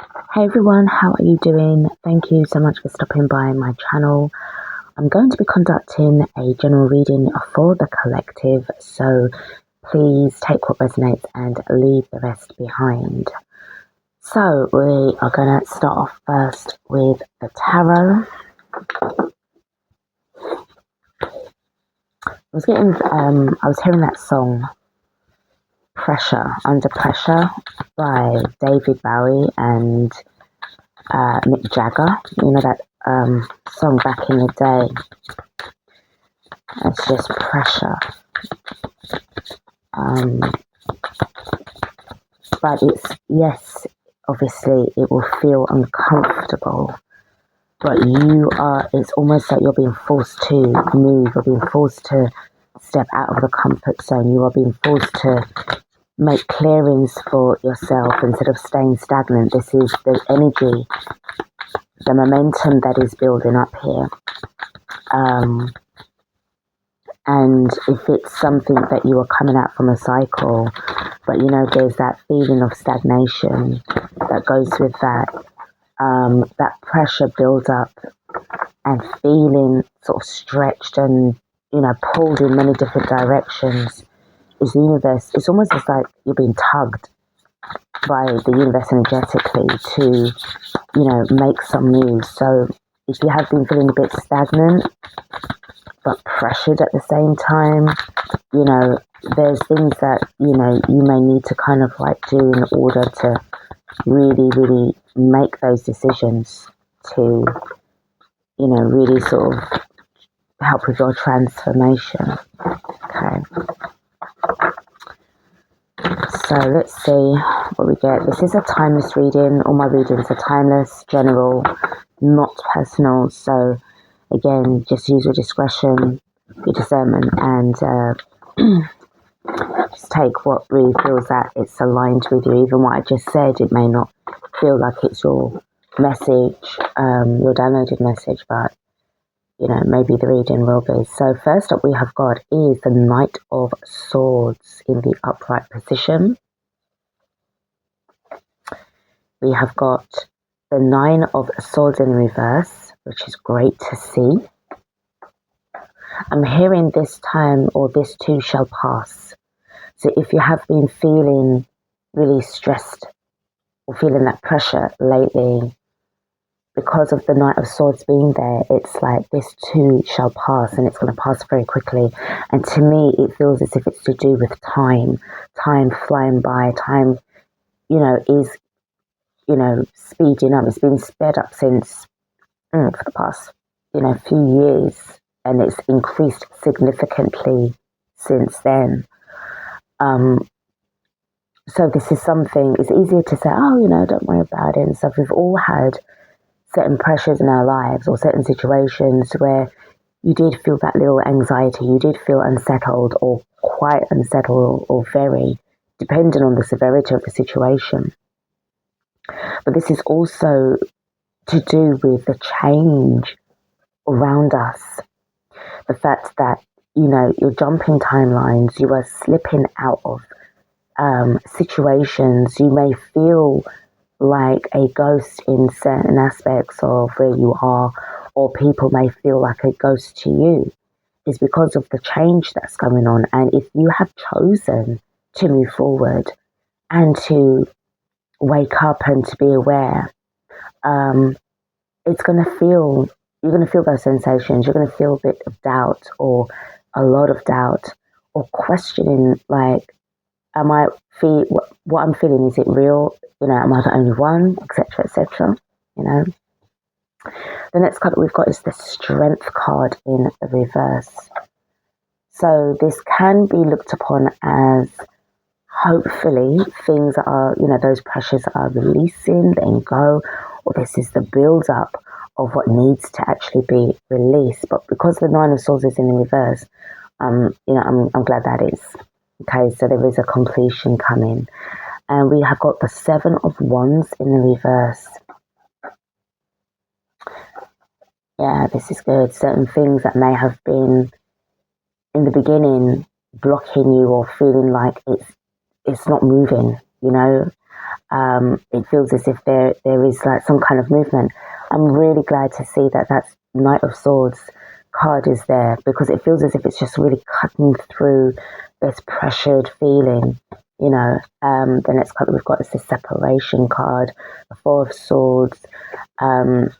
Hey everyone, how are you doing? Thank you so much for stopping by my channel. I'm going to be conducting a general reading for the collective, so please take what resonates and leave the rest behind. So we are going to start off first with the tarot. I was hearing that song, Under Pressure by David Bowie and Mick Jagger. You know that song back in the day. It's just pressure. But yes, obviously it will feel uncomfortable, but it's almost like you're being forced to move, you're being forced to step out of the comfort zone, you are being forced to make clearings for yourself instead of staying stagnant. This is the energy, the momentum that is building up here. And if it's something that you are coming out from a cycle, but there's that feeling of stagnation that goes with that, that pressure builds up and feeling sort of stretched and, pulled in many different directions is the universe. It's almost as like you're being tugged by the universe energetically to, make some moves. So if you have been feeling a bit stagnant, but pressured at the same time, there's things that, you may need to kind of like do in order to really, really make those decisions to, really sort of help with your transformation. Okay. So let's see what we get. This is a timeless reading. All my readings are timeless, general, not personal. So again, just use your discretion, your discernment, and just take what really feels that it's aligned with you. Even what I just said, it may not feel like it's your message, your downloaded message, but maybe the reading will be. So first up we have got is the Knight of Swords in the upright position. We have got the Nine of Swords in reverse, which is great to see. I'm hearing this time, or this too shall pass. So if you have been feeling really stressed or feeling that pressure lately, because of the Knight of Swords being there, it's like this too shall pass, and it's going to pass very quickly. And to me, it feels as if it's to do with time flying by, time, is, speeding up. It's been sped up since, for the past, few years, and it's increased significantly since then. So this is something, it's easier to say, oh, don't worry about it and stuff. We've all had certain pressures in our lives or certain situations where you did feel that little anxiety, you did feel unsettled or quite unsettled or very, depending on the severity of the situation. But this is also to do with the change around us. The fact that, you're jumping timelines, you are slipping out of situations, you may feel like a ghost in certain aspects of where you are, or people may feel like a ghost to you, is because of the change that's going on. And if you have chosen to move forward and to wake up and to be aware, you're going to feel those sensations. You're going to feel a bit of doubt, or a lot of doubt, or questioning, like, what I'm feeling, is it real? Am I the only one? Etc. etc. The next card that we've got is the Strength card in the reverse. So this can be looked upon as, hopefully, things are, those pressures are releasing, letting go, or this is the build up of what needs to actually be released. But because the Nine of Swords is in the reverse, I'm glad that is. Okay, so there is a completion coming. And we have got the Seven of Wands in the reverse. Yeah, this is good. Certain things that may have been in the beginning blocking you or feeling like it's not moving, it feels as if there is like some kind of movement. I'm really glad to see that Knight of Swords card is there, because it feels as if it's just really cutting through this pressured feeling, you know. The next card that we've got is the Separation card, the Four of Swords, and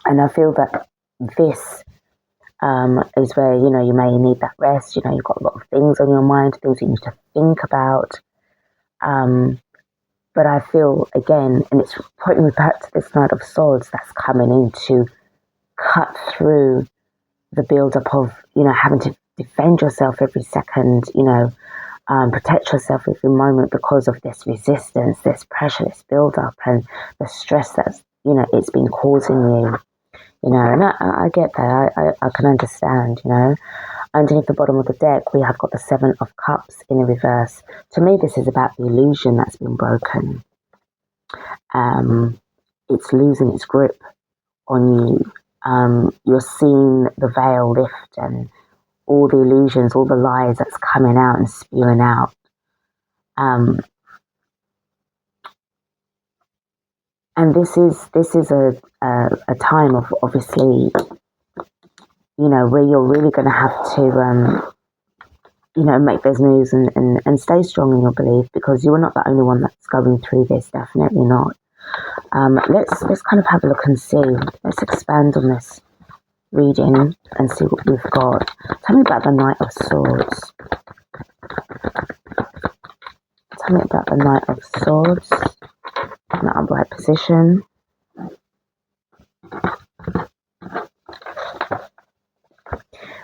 I feel that this is where, you know, you may need that rest. You know, you've got a lot of things on your mind, things you need to think about. But I feel, again, and it's pointing me back to this Knight of Swords that's coming in to cut through the build-up of, you know, having to defend yourself every second, you know, protect yourself every moment because of this resistance, this pressure, this build-up, and the stress that's, you know, it's been causing you, you know. And I get that. I can understand, you know. Underneath the bottom of the deck, we have got the Seven of Cups in the reverse. To me, this is about the illusion that's been broken. It's losing its grip on you. You're seeing the veil lift and all the illusions, all the lies that's coming out and spewing out. And this is a time of, obviously, you know, where you're really going to have to, you know, make those moves and stay strong in your belief, because you are not the only one that's going through this, definitely not. Let's kind of have a look and see. Let's expand on this reading and see what we've got. Tell me about the Knight of Swords. Tell me about the Knight of Swords in the upright position.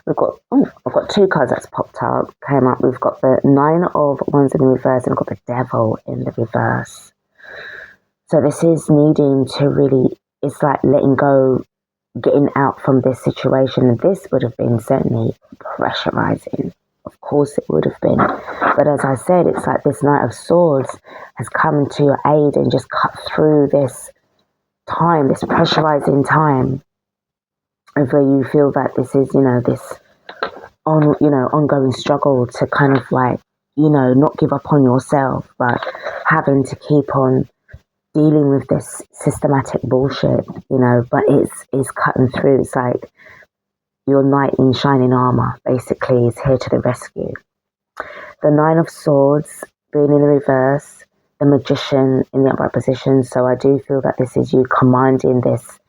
I've got two cards that's came up. We've got the Nine of Wands in the reverse, and we've got the Devil in the reverse. So this is needing to really, it's like letting go, getting out from this situation. And this would have been certainly pressurizing. Of course it would have been. But as I said, it's like this Knight of Swords has come to your aid and just cut through this time, this pressurizing time, where you feel that this is, you know, this ongoing struggle to kind of like, you know, not give up on yourself, but having to keep on dealing with this systematic bullshit, you know. But it's cutting through. It's like your knight in shining armor basically is here to the rescue. The Nine of Swords being in the reverse, the Magician in the upright position. So I do feel that this is you commanding this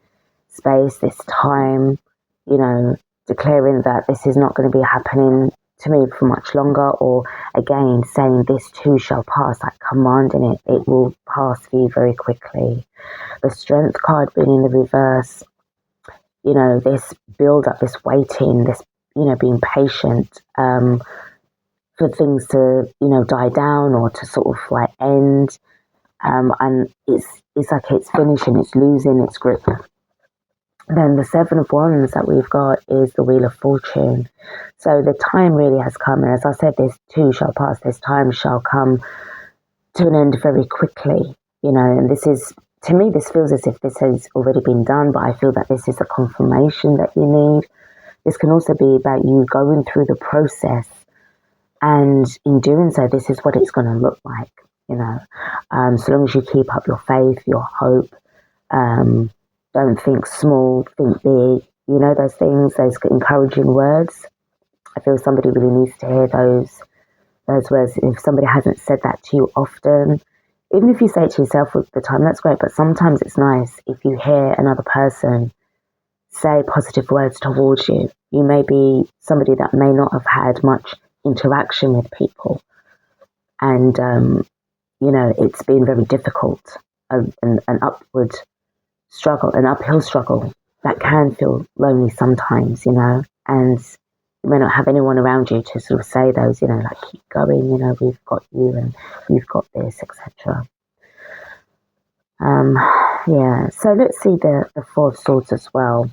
space, this time, you know, declaring that this is not going to be happening to me for much longer, or again saying this too shall pass, like commanding it will pass for you very quickly. The Strength card being in the reverse, you know, this build up, this waiting, this, you know, being patient for things to, you know, die down or to sort of like end, and it's like it's finishing, it's losing its grip. Then the Seven of Wands that we've got is the Wheel of Fortune. So the time really has come. And as I said, this too shall pass. This time shall come to an end very quickly, you know. And this is, to me, this feels as if this has already been done, but I feel that this is a confirmation that you need. This can also be about you going through the process. And in doing so, this is what it's going to look like, you know. So long as you keep up your faith, your hope, don't think small, think big, you know, those things, those encouraging words. I feel somebody really needs to hear those words. If somebody hasn't said that to you often, even if you say it to yourself all the time, that's great. But sometimes it's nice if you hear another person say positive words towards you. You may be somebody that may not have had much interaction with people. And, you know, it's been very difficult, an upward struggle, an uphill struggle that can feel lonely sometimes, you know, and you may not have anyone around you to sort of say those, you know, like, keep going, you know, we've got you and you've got this, etc. Yeah, so let's see the Four of Swords as well.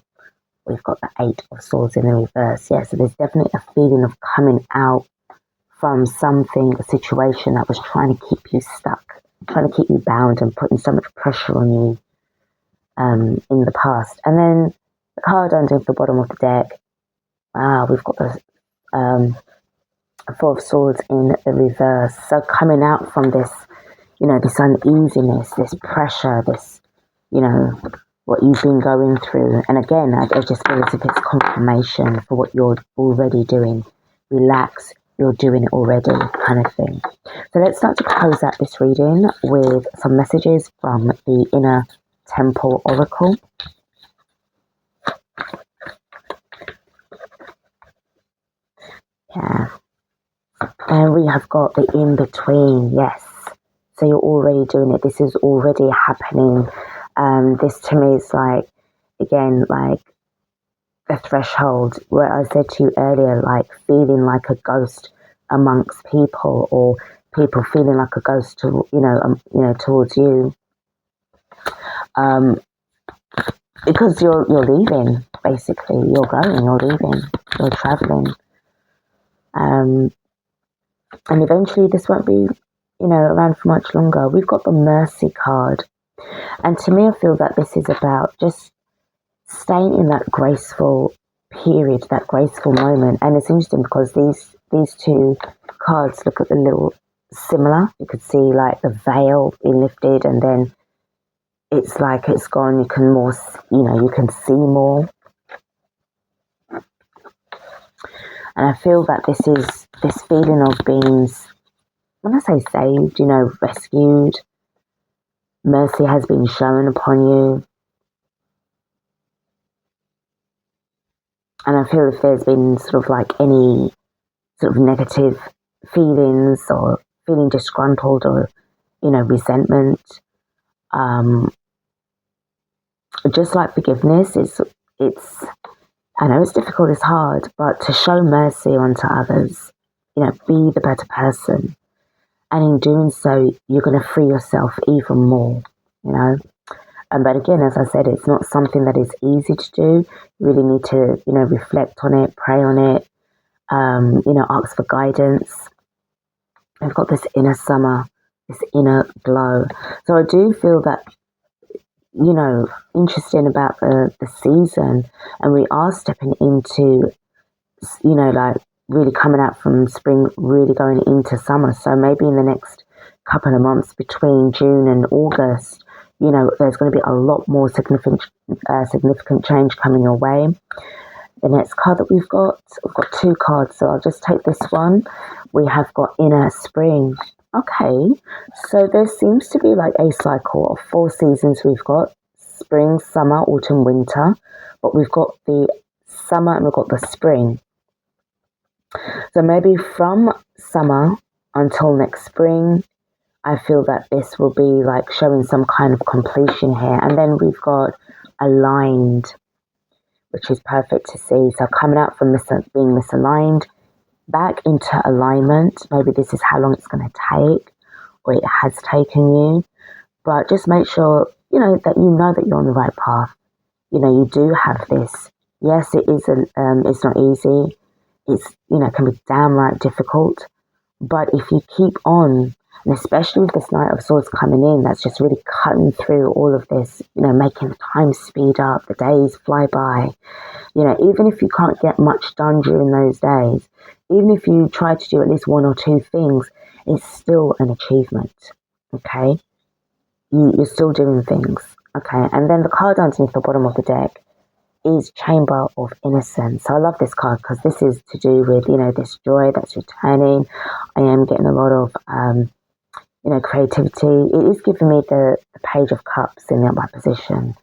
We've got the Eight of Swords in the reverse. Yeah, so there's definitely a feeling of coming out from something, a situation that was trying to keep you stuck, trying to keep you bound and putting so much pressure on you in the past. And then the card under the bottom of the deck, we've got the Four of Swords in the reverse. So coming out from this, this uneasiness, this pressure, this, what you've been going through. And again, I just feel as if it's confirmation for what you're already doing. Relax, you're doing it already, kind of thing. So let's start to close out this reading with some messages from the Inner Temple Oracle. Yeah. And we have got the in-between, yes. So you're already doing it. This is already happening. This to me is like, again, like a threshold where I said to you earlier, like feeling like a ghost amongst people, or people feeling like a ghost to, towards you. Because you're leaving, basically. You're going, you're leaving, you're traveling. And eventually this won't be, around for much longer. We've got the Mercy card. And to me, I feel that this is about just staying in that graceful period, that graceful moment. And it's interesting because these two cards look a little similar. You could see like the veil being lifted, and then it's like it's gone. You can more, you can see more. And I feel that this is this feeling of being, when I say saved, rescued. Mercy has been shown upon you. And I feel if there's been sort of like any sort of negative feelings, or feeling disgruntled, or, resentment, just like forgiveness, it's, I know it's difficult, it's hard, but to show mercy onto others, be the better person. And in doing so, you're going to free yourself even more, But again, as I said, it's not something that is easy to do. You really need to, reflect on it, pray on it, ask for guidance. I've got this inner summer, this inner glow. So I do feel that, interesting about the season, and we are stepping into, like really coming out from spring, really going into summer. So maybe in the next couple of months between June and August, there's going to be a lot more significant change coming your way. The next card that we've got two cards, so I'll just take this one. We have got Inner Spring. Okay, so there seems to be like a cycle of 4 seasons. We've got spring, summer, autumn, winter, but we've got the summer and we've got the spring. So maybe from summer until next spring, I feel that this will be like showing some kind of completion here. And then we've got aligned, which is perfect to see. So coming out from being misaligned, back into alignment. Maybe this is how long it's going to take, or it has taken you. But just make sure, that you're on the right path. You do have this. Yes, it is. It's not easy. It's, can be downright difficult. But if you keep on, and especially with this Knight of Swords coming in, that's just really cutting through all of this, making the time speed up, the days fly by. Even if you can't get much done during those days, even if you try to do at least 1 or 2 things, it's still an achievement, okay? You're still doing things, okay? And then the card underneath the bottom of the deck is Chamber of Innocence. So I love this card because this is to do with, this joy that's returning. I am getting a lot of, creativity. It is giving me the Page of Cups in the upright position,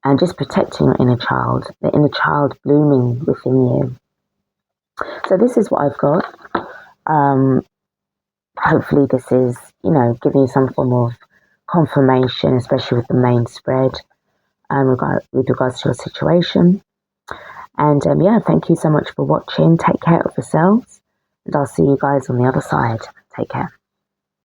and just protecting your inner child, the inner child blooming within you. So this is what I've got. Hopefully this is, giving you some form of confirmation, especially with the main spread, with regards to your situation. And thank you so much for watching. Take care of yourselves, and I'll see you guys on the other side. Take care.